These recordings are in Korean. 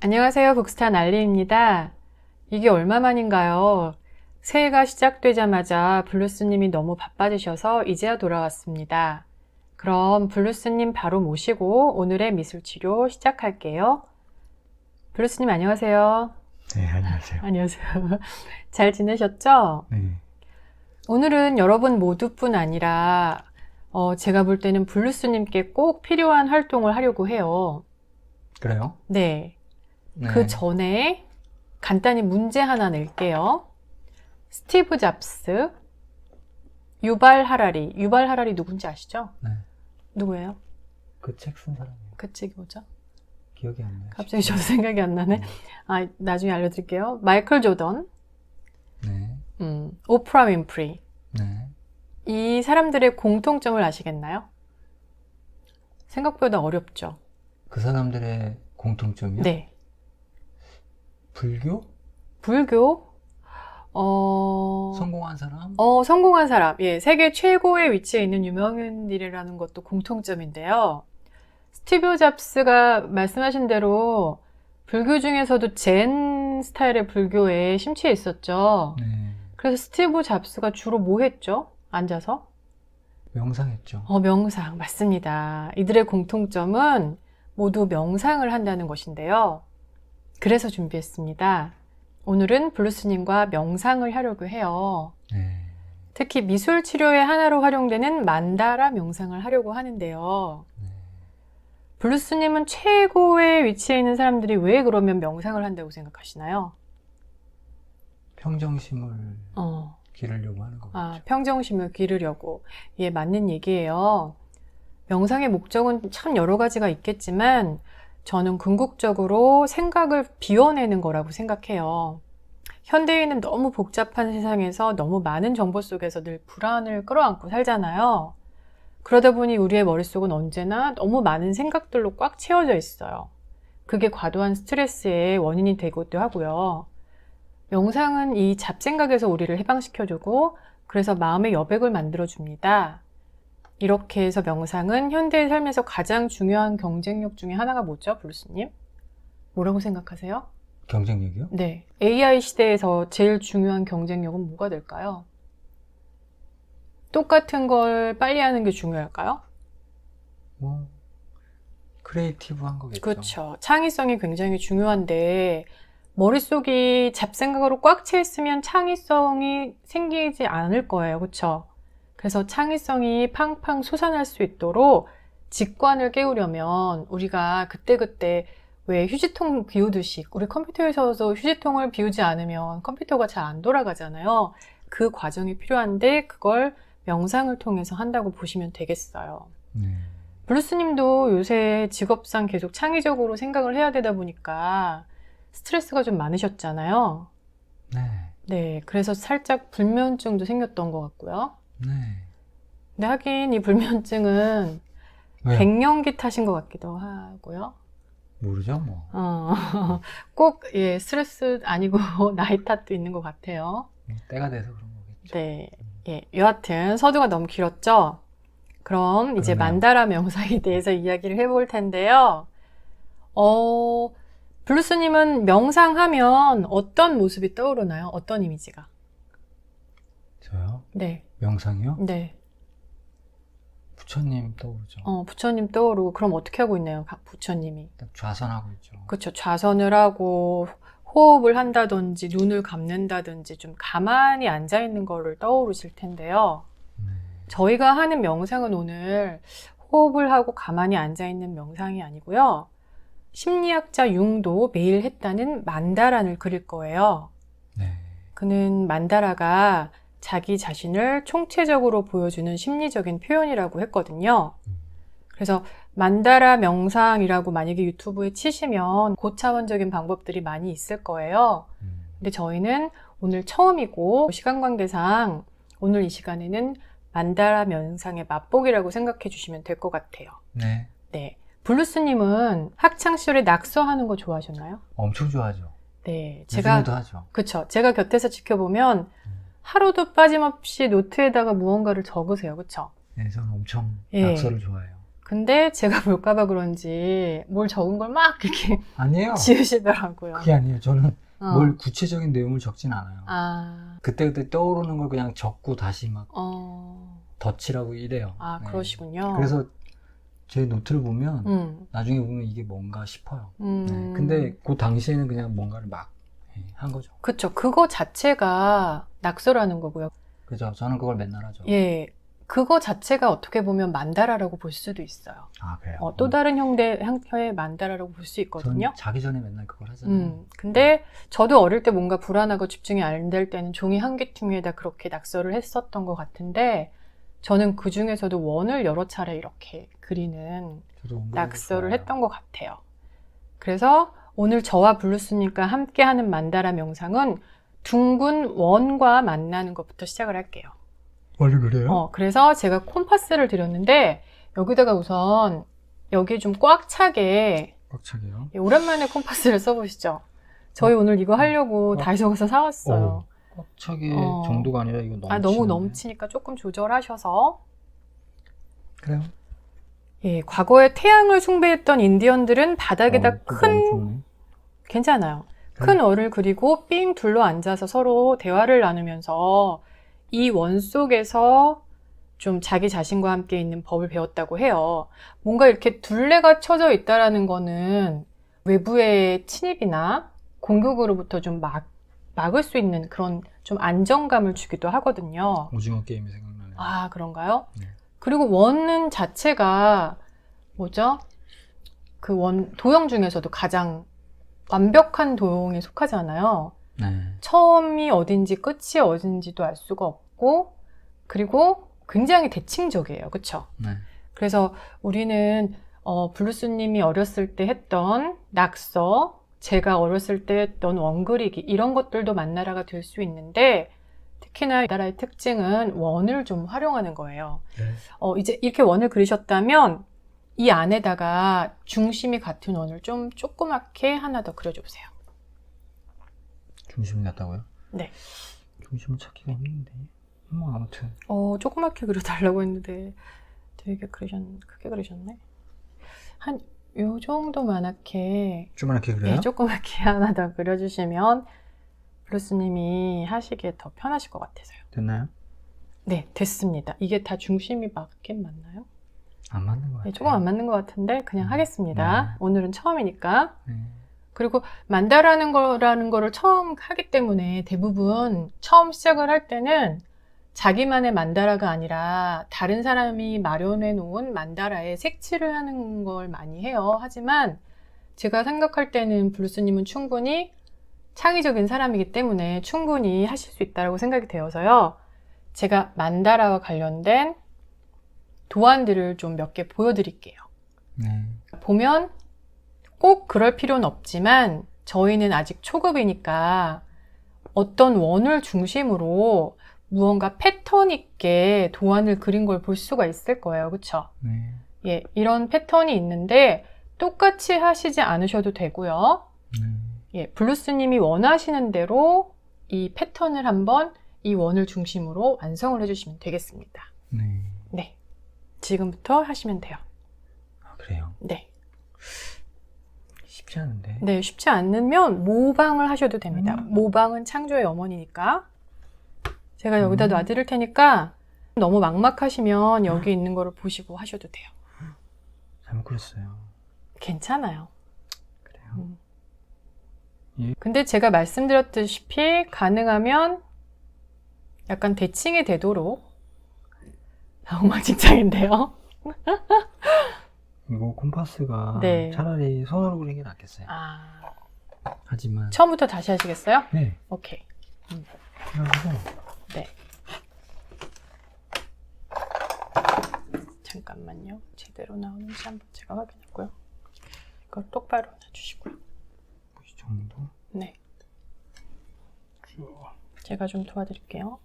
안녕하세요. 북스타 날리입니다. 이게 얼마만인가요? 새해가 시작되자마자 블루스님이 너무 바빠지셔서 이제야 돌아왔습니다. 그럼 블루스님 바로 모시고 오늘의 미술치료 시작할게요. 블루스님 안녕하세요. 네, 안녕하세요. 안녕하세요. 잘 지내셨죠? 네. 오늘은 여러분 모두뿐 아니라 제가 볼 때는 블루스님께 꼭 필요한 활동을 하려고 해요. 그래요? 네. 네. 그 전에 간단히 문제 하나 낼게요. 스티브 잡스, 유발 하라리. 유발 하라리 누군지 아시죠? 네. 누구예요? 그 책 쓴 사람이에요. 그 책이 뭐죠? 기억이 안 나요. 갑자기 저도 생각이 안 나네. 아, 나중에 알려드릴게요. 마이클 조던, 네. 오프라 윈프리. 네. 이 사람들의 공통점을 아시겠나요? 생각보다 어렵죠? 그 사람들의 공통점이요? 네. 불교? 불교? 성공한 사람? 성공한 사람. 예, 세계 최고의 위치에 있는 유명인들이라는 것도 공통점인데요. 스티브 잡스가 말씀하신 대로 불교 중에서도 젠 스타일의 불교에 심취해 있었죠. 네. 그래서 스티브 잡스가 주로 뭐 했죠? 앉아서? 명상했죠. 명상. 맞습니다. 이들의 공통점은 모두 명상을 한다는 것인데요. 그래서 준비했습니다. 오늘은 블루스님과 명상을 하려고 해요. 네. 특히 미술 치료의 하나로 활용되는 만다라 명상을 하려고 하는데요. 네. 블루스님은 최고의 위치에 있는 사람들이 왜 그러면 명상을 한다고 생각하시나요? 평정심을 기르려고 하는 거죠. 평정심을 기르려고. 예, 맞는 얘기예요. 명상의 목적은 참 여러 가지가 있겠지만 저는 궁극적으로 생각을 비워내는 거라고 생각해요. 현대인은 너무 복잡한 세상에서 너무 많은 정보 속에서 늘 불안을 끌어안고 살잖아요. 그러다 보니 우리의 머릿속은 언제나 너무 많은 생각들로 꽉 채워져 있어요. 그게 과도한 스트레스의 원인이 되기도 하고요. 명상은 이 잡생각에서 우리를 해방시켜주고 그래서 마음의 여백을 만들어줍니다. 이렇게 해서 명상은 현대의 삶에서 가장 중요한 경쟁력 중에 하나가 뭐죠, 블루스님? 뭐라고 생각하세요? 경쟁력이요? 네. AI 시대에서 제일 중요한 경쟁력은 뭐가 될까요? 똑같은 걸 빨리 하는 게 중요할까요? 뭐 크리에이티브한 거겠죠. 그렇죠. 창의성이 굉장히 중요한데 머릿속이 잡생각으로 꽉 차 있으면 창의성이 생기지 않을 거예요. 그렇죠? 그래서 창의성이 팡팡 솟아날 수 있도록 직관을 깨우려면 우리가 그때그때 왜 휴지통 비우듯이 우리 컴퓨터에서도 휴지통을 비우지 않으면 컴퓨터가 잘 안 돌아가잖아요. 그 과정이 필요한데 그걸 명상을 통해서 한다고 보시면 되겠어요. 네. 블루스님도 요새 직업상 계속 창의적으로 생각을 해야 되다 보니까 스트레스가 좀 많으셨잖아요. 네. 네, 그래서 살짝 불면증도 생겼던 것 같고요. 네. 근데 하긴 이 불면증은 왜요? 갱년기 탓인 것 같기도 하고요. 모르죠, 뭐. 꼭 예, 스트레스 아니고 나이 탓도 있는 것 같아요. 때가 돼서 그런 거겠죠. 네, 예, 여하튼 서두가 너무 길었죠. 그럼 이제 그러네요. 만다라 명상에 대해서 이야기를 해볼 텐데요. 블루스님은 명상하면 어떤 모습이 떠오르나요? 어떤 이미지가? 저요? 네, 명상이요? 네. 부처님 떠오르죠. 부처님 떠오르고 그럼 어떻게 하고 있나요? 부처님이? 딱 좌선하고 있죠. 그렇죠. 좌선을 하고 호흡을 한다든지 눈을 감는다든지 좀 가만히 앉아 있는 거를 떠오르실 텐데요. 네. 저희가 하는 명상은 오늘 호흡을 하고 가만히 앉아 있는 명상이 아니고요. 심리학자 융도 매일 했다는 만다라를 그릴 거예요. 네. 그는 만다라가 자기 자신을 총체적으로 보여주는 심리적인 표현이라고 했거든요. 그래서 만다라 명상이라고 만약에 유튜브에 치시면 고차원적인 방법들이 많이 있을 거예요. 근데 저희는 오늘 처음이고 시간 관계상 오늘 이 시간에는 만다라 명상의 맛보기라고 생각해 주시면 될 것 같아요. 네. 네. 블루스님은 학창시절에 낙서하는 거 좋아하셨나요? 엄청 좋아하죠. 네. 요즘도 하죠. 그쵸. 제가 곁에서 지켜보면 하루도 빠짐없이 노트에다가 무언가를 적으세요. 그쵸? 네, 저는 엄청 예. 낙서를 좋아해요. 근데 제가 볼까봐 그런지 뭘 적은 걸 막 이렇게 아니에요. 지으시더라고요. 그게 아니에요. 저는 어. 뭘 구체적인 내용을 적진 않아요. 아, 그때그때 떠오르는 걸 그냥 적고 다시 막 어, 덧칠하고 이래요. 아, 네. 그러시군요. 그래서 제 노트를 보면 나중에 보면 이게 뭔가 싶어요. 네. 근데 그 당시에는 그냥 뭔가를 막 한 거죠. 그쵸. 그거 자체가 낙서라는 거고요. 그죠? 저는 그걸 맨날 하죠. 예. 그거 자체가 어떻게 보면 만다라라고 볼 수도 있어요. 아, 그래요? 또 다른 형태의 만다라라고 볼 수 있거든요. 전 자기 전에 맨날 그걸 하잖아요. 근데 저도 어릴 때 뭔가 불안하고 집중이 안 될 때는 종이 한 개퉁이에다 그렇게 낙서를 했었던 것 같은데 저는 그 중에서도 원을 여러 차례 이렇게 그리는 저도 낙서를 좋아요. 했던 것 같아요. 그래서 오늘 저와 블루스님과 함께하는 만다라 명상은 둥근 원과 만나는 것부터 시작을 할게요. 원래 그래요? 그래서 제가 콤파스를 드렸는데 여기다가 우선 여기 좀 꽉 차게 꽉 차게요. 오랜만에 콤파스를 써보시죠. 저희 오늘 이거 하려고 다이소 가서 사왔어요. 꽉 차게 정도가 아니라 이거 넘치는데. 너무 넘치니까 조금 조절하셔서. 그래요? 예, 과거에 태양을 숭배했던 인디언들은 바닥에다 큰 괜찮아요. 큰 월을 그리고 삥 둘러 앉아서 서로 대화를 나누면서 이 원 속에서 좀 자기 자신과 함께 있는 법을 배웠다고 해요. 뭔가 이렇게 둘레가 쳐져 있다라는 거는 외부의 침입이나 공격으로부터 좀 막을 수 있는 그런 좀 안정감을 주기도 하거든요. 오징어 게임이 생각나네요. 아, 그런가요? 네. 그리고 원은 자체가 뭐죠? 그 도형 중에서도 가장 완벽한 도형에 속하잖아요. 네. 처음이 어딘지 끝이 어딘지도 알 수가 없고 그리고 굉장히 대칭적이에요. 그렇죠? 네. 그래서 우리는 블루스님이 어렸을 때 했던 낙서, 제가 어렸을 때 했던 원그리기 이런 것들도 만나라가 될 수 있는데 특히나 이 나라의 특징은 원을 좀 활용하는 거예요. 네. 이제 이렇게 원을 그리셨다면 이 안에다가 중심이 같은 원을 좀 조그맣게 하나 더 그려줘보세요. 중심이 같다고요? 네. 중심을 찾기가 힘든데. 뭐 아무튼. 조그맣게 그려달라고 했는데 되게 크게 그리셨네. 한 요 정도만하게 조그맣게 그려요? 네, 조그맣게 하나 더 그려주시면 블루스님이 하시기에 더 편하실 것 같아서요. 됐나요? 네, 됐습니다. 이게 다 중심이 맞긴 맞나요? 안 맞는 것 같아요. 네, 조금 안 맞는 것 같은데 그냥 하겠습니다. 네. 오늘은 처음이니까. 네. 그리고 만다라는 거를 처음 하기 때문에 대부분 처음 시작을 할 때는 자기만의 만다라가 아니라 다른 사람이 마련해 놓은 만다라에 색칠을 하는 걸 많이 해요. 하지만 제가 생각할 때는 블루스님은 충분히 창의적인 사람이기 때문에 충분히 하실 수 있다고 생각이 되어서요. 제가 만다라와 관련된 도안들을 좀 몇 개 보여드릴게요. 네. 보면 꼭 그럴 필요는 없지만 저희는 아직 초급이니까 어떤 원을 중심으로 무언가 패턴 있게 도안을 그린 걸 볼 수가 있을 거예요. 그렇죠? 네. 예, 이런 패턴이 있는데 똑같이 하시지 않으셔도 되고요. 예, 블루스님이 원하시는 대로 이 패턴을 한번 이 원을 중심으로 완성을 해주시면 되겠습니다. 네. 네, 지금부터 하시면 돼요. 아, 그래요? 네. 쉽지 않은데. 네, 쉽지 않으면 모방을 하셔도 됩니다. 모방은 창조의 어머니니까. 제가 여기다 놔드릴 테니까 너무 막막하시면 여기 있는 거를 보시고 하셔도 돼요. 잘못 그렸어요. 괜찮아요. 그래요? 예. 근데 제가 말씀드렸다시피 가능하면 약간 대칭이 되도록 엉망진창인데요. 이거 콤파스가 네. 차라리 손으로 그리는 게 낫겠어요. 아, 하지만 처음부터 다시 하시겠어요? 네. 오케이. 그래서 네. 잠깐만요. 제대로 나오는지 한번 제가 확인하고요. 이걸 똑바로 놔주시고요. 이 정도. 네. 제가 좀 도와드릴게요.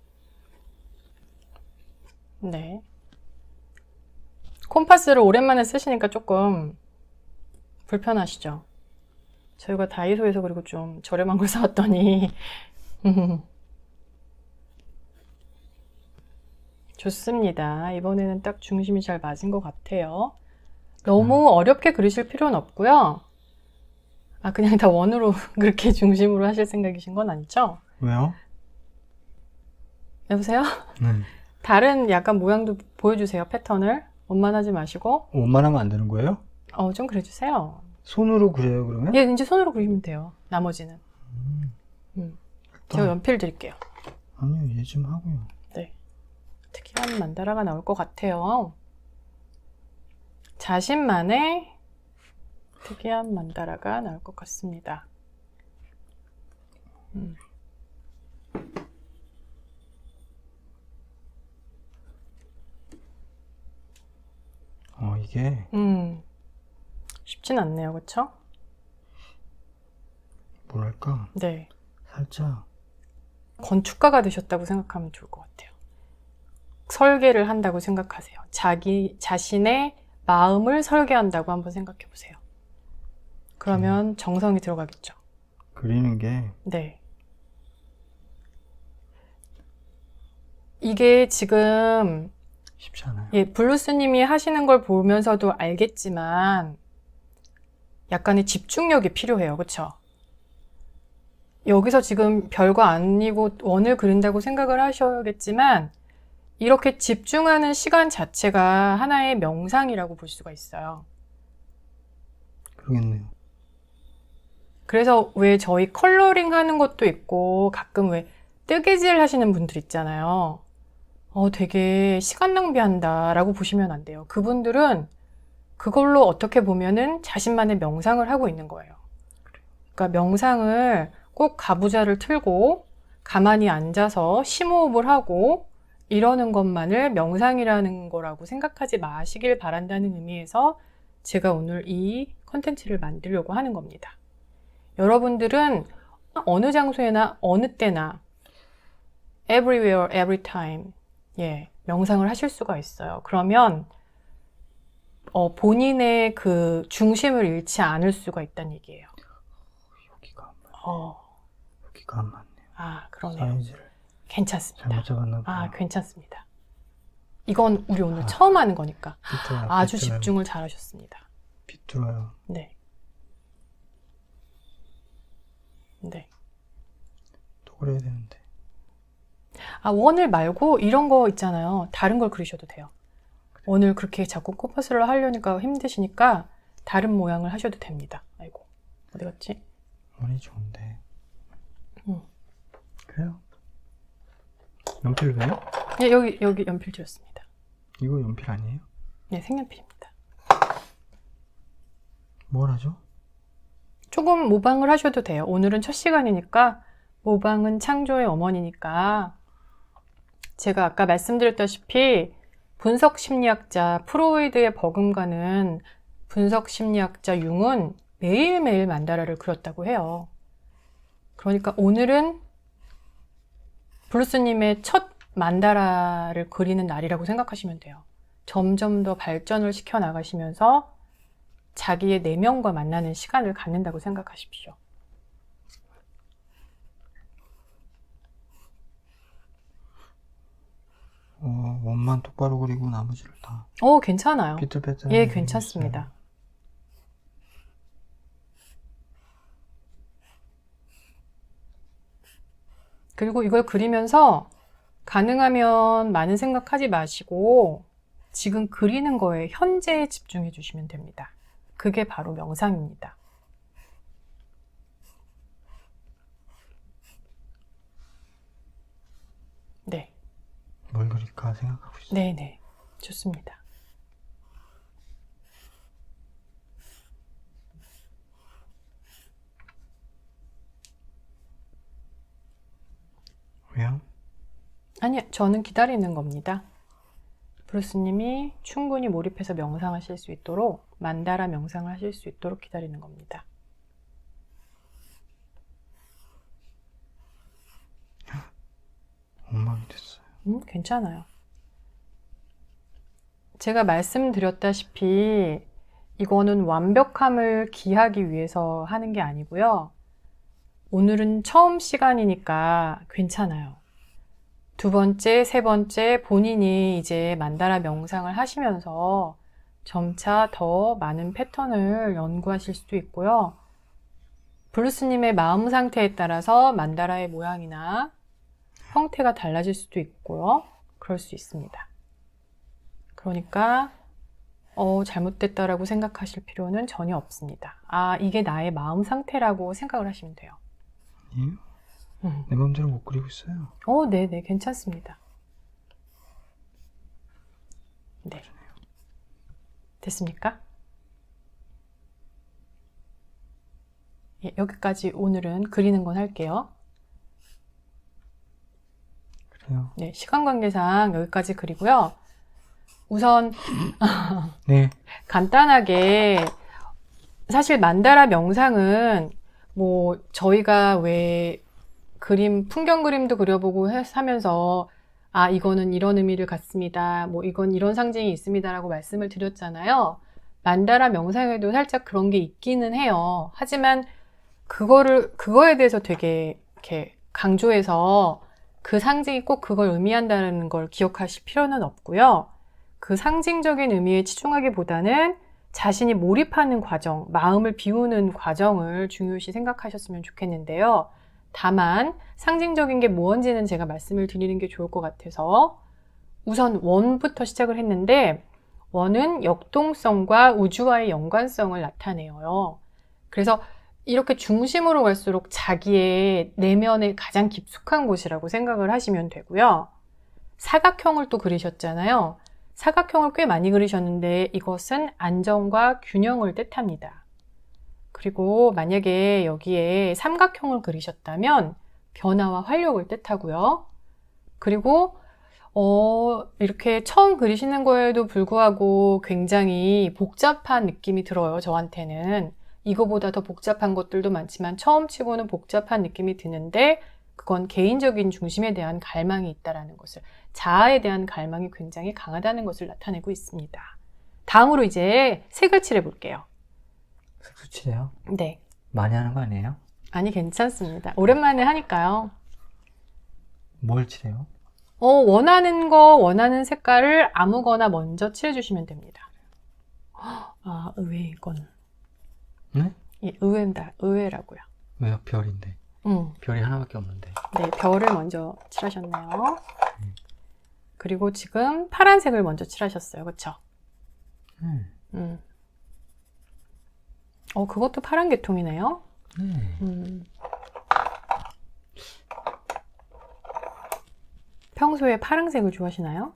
네. 콤파스를 오랜만에 쓰시니까 조금 불편하시죠? 저희가 다이소에서 그리고 좀 저렴한 걸 사왔더니 좋습니다. 이번에는 딱 중심이 잘 맞은 것 같아요. 너무 어렵게 그리실 필요는 없고요. 아, 그냥 다 원으로 그렇게 중심으로 하실 생각이신 건 아니죠? 왜요? 여보세요? 네. 다른 약간 모양도 보여주세요, 패턴을. 원만하지 마시고. 원만하면 안 되는 거예요? 좀 그려주세요. 손으로 그려요, 그러면? 예, 이제 손으로 그리면 돼요. 나머지는. 제가 연필 드릴게요. 아니요, 얘 좀 하고요. 네. 특이한 만다라가 나올 것 같아요. 자신만의 특이한 만다라가 나올 것 같습니다. 이게 쉽진 않네요, 그쵸? 뭐랄까, 네. 살짝 건축가가 되셨다고 생각하면 좋을 것 같아요. 설계를 한다고 생각하세요. 자신의 마음을 설계한다고 한번 생각해 보세요. 그러면 정성이 들어가겠죠. 그리는 게 네. 이게 지금 쉽지 않아요. 블루스님이 하시는 걸 보면서도 알겠지만 약간의 집중력이 필요해요. 그쵸? 여기서 지금 별거 아니고 원을 그린다고 생각을 하셔야겠지만 이렇게 집중하는 시간 자체가 하나의 명상이라고 볼 수가 있어요. 그러겠네요. 그래서 왜 저희 컬러링 하는 것도 있고 가끔 왜 뜨개질 하시는 분들 있잖아요. 되게 시간 낭비한다 라고 보시면 안 돼요. 그분들은 그걸로 어떻게 보면은 자신만의 명상을 하고 있는 거예요. 그러니까 명상을 꼭 가부좌를 틀고 가만히 앉아서 심호흡을 하고 이러는 것만을 명상이라는 거라고 생각하지 마시길 바란다는 의미에서 제가 오늘 이 컨텐츠를 만들려고 하는 겁니다. 여러분들은 어느 장소에나 어느 때나 everywhere, every time 명상을 하실 수가 있어요. 그러면 본인의 그 중심을 잃지 않을 수가 있다는 얘기예요. 여기가 안 맞네요. 여기가 안 맞네요. 아, 그러네요. 사이즈를 괜찮습니다. 잘못 잡았나 봐요. 괜찮습니다. 이건 우리 오늘 처음 하는 거니까 비뚤어요, 아주 비뚤어요. 집중을 잘 하셨습니다. 비뚤어요. 네. 네. 또 그래야 되는데. 원을 말고 이런 거 있잖아요. 다른 걸 그리셔도 돼요. 원을 그렇게 자꾸 코퍼스를 하려니까 힘드시니까 다른 모양을 하셔도 됩니다. 아이고, 어디 갔지? 원이 좋은데. 그래요? 연필 왜요? 예, 여기 연필 드렸습니다. 이거 연필 아니에요? 네, 색연필입니다. 뭘 하죠? 조금 모방을 하셔도 돼요. 오늘은 첫 시간이니까 모방은 창조의 어머니니까 제가 아까 말씀드렸다시피 분석심리학자 프로이드의 버금가는 분석심리학자 융은 매일매일 만다라를 그렸다고 해요. 그러니까 오늘은 블루스님의 첫 만다라를 그리는 날이라고 생각하시면 돼요. 점점 더 발전을 시켜 나가시면서 자기의 내면과 만나는 시간을 갖는다고 생각하십시오. 원만 똑바로 그리고 나머지를 다 괜찮아요. 삐뚤빼뚤. 예, 괜찮습니다. 그리고 이걸 그리면서 가능하면 많은 생각하지 마시고 지금 그리는 거에 현재에 집중해 주시면 됩니다. 그게 바로 명상입니다. 네. 뭘 그릴까 생각하고 있어요. 네네. 좋습니다. 왜요? 아니요, 저는 기다리는 겁니다. 브루스님이 충분히 몰입해서 명상하실 수 있도록 만다라 명상을 하실 수 있도록 기다리는 겁니다. 엉망이 됐어요. 괜찮아요. 제가 말씀드렸다시피 이거는 완벽함을 기하기 위해서 하는 게 아니고요. 오늘은 처음 시간이니까 괜찮아요. 두 번째, 세 번째 본인이 이제 만다라 명상을 하시면서 점차 더 많은 패턴을 연구하실 수도 있고요. 블루스님의 마음 상태에 따라서 만다라의 모양이나 형태가 달라질 수도 있고요. 그럴 수 있습니다. 그러니까 잘못됐다라고 생각하실 필요는 전혀 없습니다. 아, 이게 나의 마음 상태라고 생각을 하시면 돼요. 아니에요? 내 마음대로 못 그리고 있어요. 네네, 괜찮습니다. 네. 됐습니까? 예, 여기까지 오늘은 그리는 건 할게요. 그래요. 네, 시간 관계상 여기까지 그리고요. 우선 네. 간단하게 사실 만다라 명상은 뭐 저희가 왜 풍경 그림도 그려보고 하면서 아, 이거는 이런 의미를 갖습니다. 뭐 이건 이런 상징이 있습니다라고 말씀을 드렸잖아요. 만다라 명상에도 살짝 그런 게 있기는 해요. 하지만 그거에 대해서 되게 이렇게 강조해서 그 상징이 꼭 그걸 의미한다는 걸 기억하실 필요는 없고요. 그 상징적인 의미에 치중하기보다는 자신이 몰입하는 과정, 마음을 비우는 과정을 중요시 생각하셨으면 좋겠는데요. 다만 상징적인 게 뭔지는 제가 말씀을 드리는 게 좋을 것 같아서 우선 원부터 시작을 했는데 원은 역동성과 우주와의 연관성을 나타내요. 그래서 이렇게 중심으로 갈수록 자기의 내면에 가장 깊숙한 곳이라고 생각을 하시면 되고요. 사각형을 또 그리셨잖아요. 사각형을 꽤 많이 그리셨는데 이것은 안정과 균형을 뜻합니다. 그리고 만약에 여기에 삼각형을 그리셨다면 변화와 활력을 뜻하고요. 그리고 이렇게 처음 그리시는 거에도 불구하고 굉장히 복잡한 느낌이 들어요. 저한테는. 이거보다 더 복잡한 것들도 많지만 처음 치고는 복잡한 느낌이 드는데 그건 개인적인 중심에 대한 갈망이 있다는 것을, 자아에 대한 갈망이 굉장히 강하다는 것을 나타내고 있습니다. 다음으로 이제 색을 칠해 볼게요. 색소 칠해요? 네. 많이 하는 거 아니에요? 아니, 괜찮습니다. 오랜만에 하니까요. 뭘 칠해요? 원하는 색깔을 아무거나 먼저 칠해주시면 됩니다. 아, 의외 이건. 네? 예, 의외라고요. 왜요? 별인데. 별이 하나밖에 없는데. 네, 별을 먼저 칠하셨네요. 그리고 지금 파란색을 먼저 칠하셨어요. 그쵸? 그것도 파란 계통이네요. 평소에 파란색을 좋아하시나요?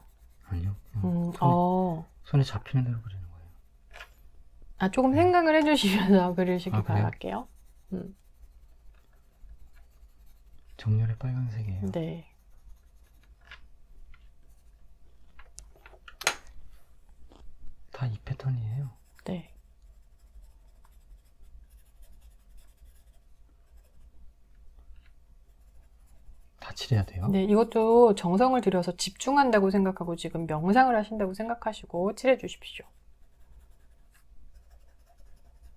아니요. 손에 잡히는 대로 그리는 거예요. 아, 조금 생각을 해주시면서 그리시기 바랄게요. 정렬의 빨간색이에요. 네. 다 이 패턴이에요. 네. 다 칠해야 돼요? 네, 이것도 정성을 들여서 집중한다고 생각하고 지금 명상을 하신다고 생각하시고 칠해 주십시오.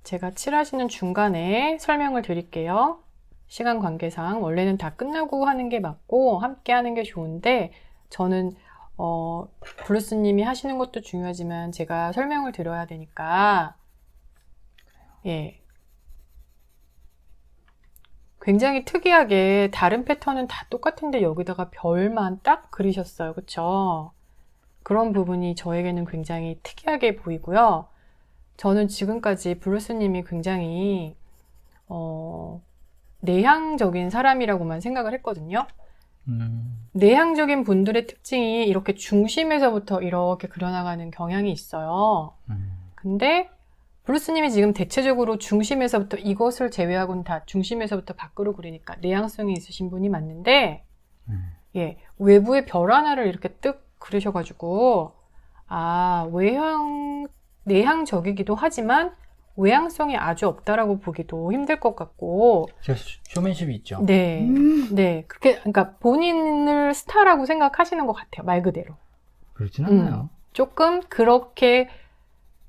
제가 칠하시는 중간에 설명을 드릴게요. 시간 관계상 원래는 다 끝나고 하는 게 맞고 함께 하는 게 좋은데 저는 블루스님이 하시는 것도 중요하지만 제가 설명을 드려야 되니까 예, 굉장히 특이하게 다른 패턴은 다 똑같은데 여기다가 별만 딱 그리셨어요. 그쵸? 그런 부분이 저에게는 굉장히 특이하게 보이고요. 저는 지금까지 블루스님이 굉장히 내향적인 사람이라고만 생각을 했거든요. 내향적인 분들의 특징이 이렇게 중심에서부터 이렇게 그려나가는 경향이 있어요. 근데 블루스님이 지금 대체적으로 중심에서부터 이것을 제외하고는 다 중심에서부터 밖으로 그리니까 내향성이 있으신 분이 맞는데 예, 외부의 별 하나를 이렇게 뜩 그리셔가지고 내향적이기도 하지만 외향성이 아주 없다라고 보기도 힘들 것 같고. 쇼맨십이 있죠. 네, 네, 그러니까 본인을 스타라고 생각하시는 것 같아요, 말 그대로. 그렇진 않아요. 조금 그렇게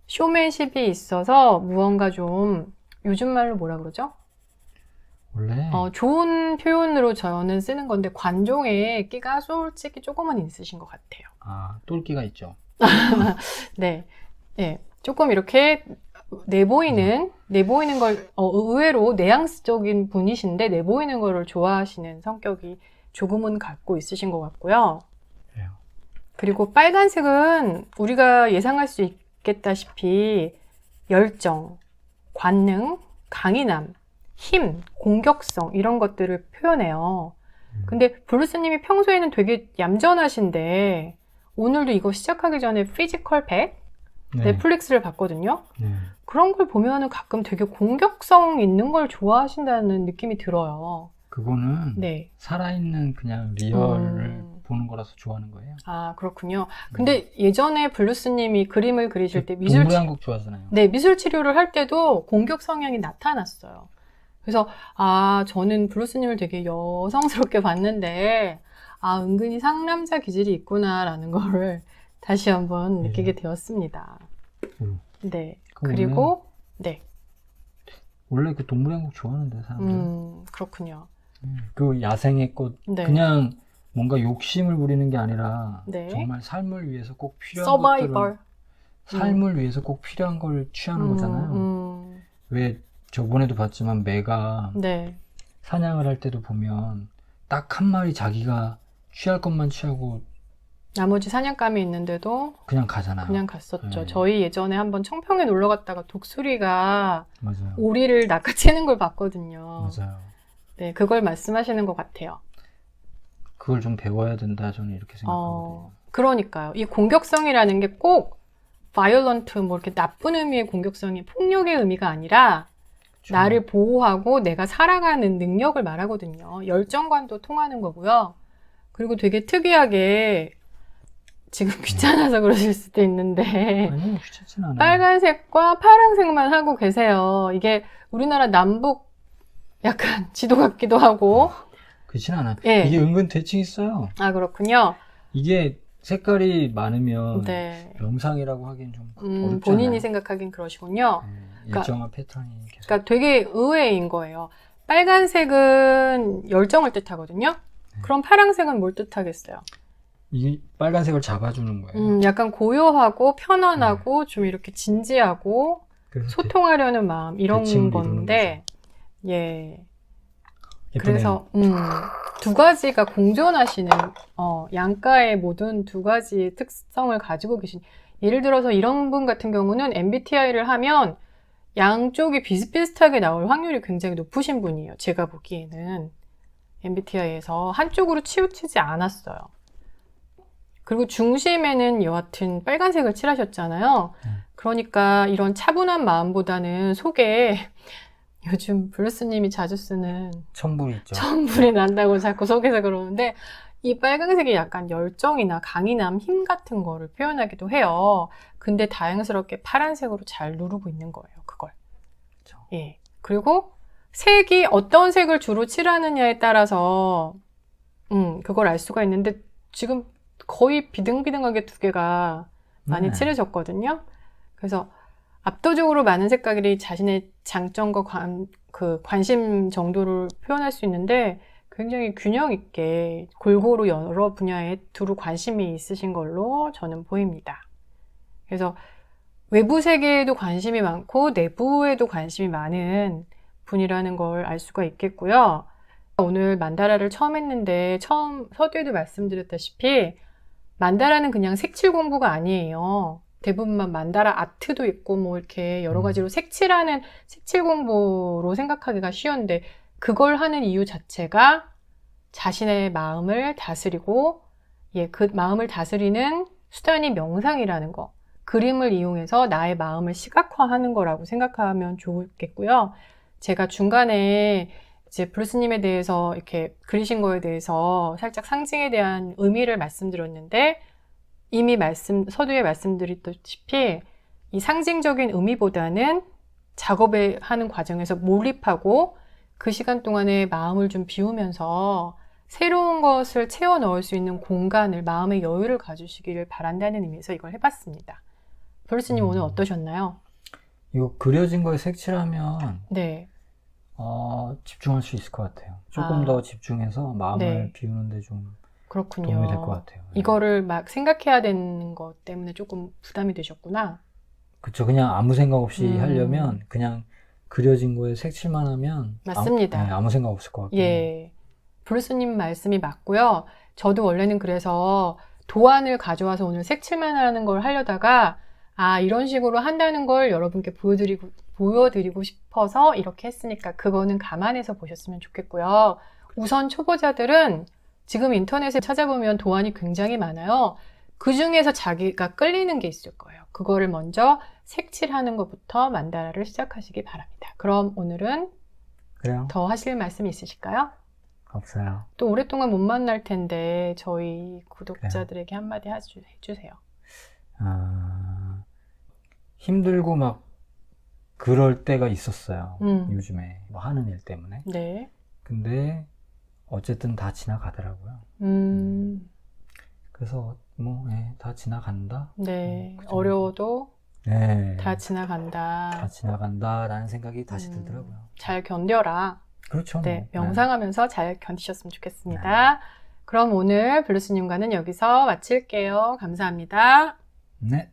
쇼맨십이 있어서 무언가 좀 요즘 말로 뭐라 그러죠? 원래 좋은 표현으로 저는 쓰는 건데 관종의 끼가 솔직히 조금은 있으신 것 같아요. 똘끼가 있죠. 네, 네. 조금 이렇게 내보이는 걸 의외로 내향적인 분이신데 내보이는 거를 좋아하시는 성격이 조금은 갖고 있으신 것 같고요. 그래요. 그리고 빨간색은 우리가 예상할 수 있겠다시피 열정, 관능, 강인함, 힘, 공격성 이런 것들을 표현해요. 근데 블루스님이 평소에는 되게 얌전하신데 오늘도 이거 시작하기 전에 피지컬 100 네. 넷플릭스를 봤거든요. 네. 그런 걸 보면은 가끔 되게 공격성 있는 걸 좋아하신다는 느낌이 들어요. 그거는 네. 살아있는 그냥 리얼을 보는 거라서 좋아하는 거예요. 아, 그렇군요. 근데 예전에 블루스님이 그림을 그리실 때 동물왕국 좋아하잖아요. 네, 미술 치료를 할 때도 공격 성향이 나타났어요. 그래서 저는 블루스님을 되게 여성스럽게 봤는데 은근히 상남자 기질이 있구나라는 거를 다시 한번 느끼게 되었습니다. 네. 그리고 네. 원래 그 동물왕국 좋아하는데 사람들. 그렇군요. 그 야생의 꽃 네. 그냥 뭔가 욕심을 부리는 게 아니라 네. 정말 삶을 위해서 꼭 필요한 서바이벌. 삶을 위해서 꼭 필요한 걸 취하는 거잖아요. 왜 저번에도 봤지만 매가 네. 사냥을 할 때도 보면 딱 한 마리 자기가 취할 것만 취하고 나머지 사냥감이 있는데도 그냥 가잖아요. 그냥 갔었죠. 네. 저희 예전에 한번 청평에 놀러 갔다가 독수리가 맞아요. 오리를 낚아채는 걸 봤거든요. 맞아요. 네, 그걸 말씀하시는 것 같아요. 그걸 좀 배워야 된다 저는 이렇게 생각하거든요. 그러니까요. 이 공격성이라는 게 꼭 violent 뭐 이렇게 나쁜 의미의 공격성이 폭력의 의미가 아니라 그렇죠. 나를 보호하고 내가 살아가는 능력을 말하거든요. 열정관도 통하는 거고요. 그리고 되게 특이하게 지금 귀찮아서 그러실 수도 있는데 아니요, 귀찮진 않아요. 빨간색과 파란색만 하고 계세요. 이게 우리나라 남북 약간 지도 같기도 하고. 그렇진 않아요. 네. 이게 은근 대칭 있어요. 아, 그렇군요. 이게 색깔이 많으면 네. 영상이라고 하기엔 좀 어렵잖아요. 본인이 생각하긴 그러시군요. 일정한 패턴이 계속. 그러니까 되게 의외인 거예요. 빨간색은 열정을 뜻하거든요. 그럼 파란색은 뭘 뜻하겠어요? 이 빨간색을 잡아주는 거예요. 약간 고요하고 편안하고 좀 이렇게 진지하고 소통하려는 마음 이런 건데, 예. 그래서 두 가지가 공존하시는 양가의 모든 두 가지의 특성을 가지고 계신. 예를 들어서 이런 분 같은 경우는 MBTI를 하면 양쪽이 비슷비슷하게 나올 확률이 굉장히 높으신 분이에요. 제가 보기에는 MBTI에서 한쪽으로 치우치지 않았어요. 그리고 중심에는 여하튼 빨간색을 칠하셨잖아요. 그러니까 이런 차분한 마음보다는 속에 요즘 블루스님이 자주 쓰는 천불이 있죠. 천불이 난다고 자꾸 속에서 그러는데 이 빨간색이 약간 열정이나 강인함, 힘 같은 거를 표현하기도 해요. 근데 다행스럽게 파란색으로 잘 누르고 있는 거예요. 그걸. 그렇죠. 예. 그리고 색이 어떤 색을 주로 칠하느냐에 따라서 그걸 알 수가 있는데 지금 거의 비등비등하게 두 개가 많이 칠해졌거든요. 그래서 압도적으로 많은 색깔이 자신의 장점과 관심 정도를 표현할 수 있는데 굉장히 균형 있게 골고루 여러 분야에 두루 관심이 있으신 걸로 저는 보입니다. 그래서 외부 세계에도 관심이 많고 내부에도 관심이 많은 분이라는 걸 알 수가 있겠고요. 오늘 만다라를 처음 했는데 서두에도 말씀드렸다시피 만다라는 그냥 색칠 공부가 아니에요. 대부분만 만다라 아트도 있고 뭐 이렇게 여러 가지로 색칠하는 색칠 공부로 생각하기가 쉬운데 그걸 하는 이유 자체가 자신의 마음을 다스리고 그 마음을 다스리는 수단이 명상이라는 거. 그림을 이용해서 나의 마음을 시각화하는 거라고 생각하면 좋겠고요. 제가 중간에 이제 블루스님에 대해서 이렇게 그리신 거에 대해서 살짝 상징에 대한 의미를 말씀드렸는데 이미 서두에 말씀드렸다시피 이 상징적인 의미보다는 작업을 하는 과정에서 몰입하고 그 시간 동안에 마음을 좀 비우면서 새로운 것을 채워 넣을 수 있는 공간을, 마음의 여유를 가지시기를 바란다는 의미에서 이걸 해봤습니다. 블루스님 오늘 어떠셨나요? 이거 그려진 거에 색칠하면 네. 집중할 수 있을 것 같아요. 조금 더 집중해서 마음을 비우는데 좀 그렇군요. 도움이 될 것 같아요. 이거를 막 생각해야 되는 것 때문에 조금 부담이 되셨구나. 그쵸. 그냥 아무 생각 없이 하려면 그냥 그려진 거에 색칠만 하면 맞습니다. 아무 생각 없을 것 같아요. 예. 브루스님 말씀이 맞고요. 저도 원래는 그래서 도안을 가져와서 오늘 색칠만 하는 걸 하려다가 이런 식으로 한다는 걸 여러분께 보여드리고 싶어서 이렇게 했으니까 그거는 감안해서 보셨으면 좋겠고요. 우선 초보자들은 지금 인터넷에 찾아보면 도안이 굉장히 많아요. 그 중에서 자기가 끌리는 게 있을 거예요. 그거를 먼저 색칠하는 것부터 만다라를 시작하시기 바랍니다. 그럼 오늘은 그래요? 더 하실 말씀이 있으실까요? 없어요. 또 오랫동안 못 만날 텐데 저희 구독자들에게 한마디 해주세요. 힘들고 막 그럴 때가 있었어요. 요즘에 뭐 하는 일 때문에. 네. 근데 어쨌든 다 지나가더라고요. 그래서 뭐 다 지나간다. 네. 그 정도. 어려워도 네. 다 지나간다. 다 지나간다라는 생각이 다시 들더라고요. 잘 견뎌라. 그렇죠. 네, 뭐. 명상하면서 잘 견디셨으면 좋겠습니다. 그럼 오늘 블루스님과는 여기서 마칠게요. 감사합니다. 네.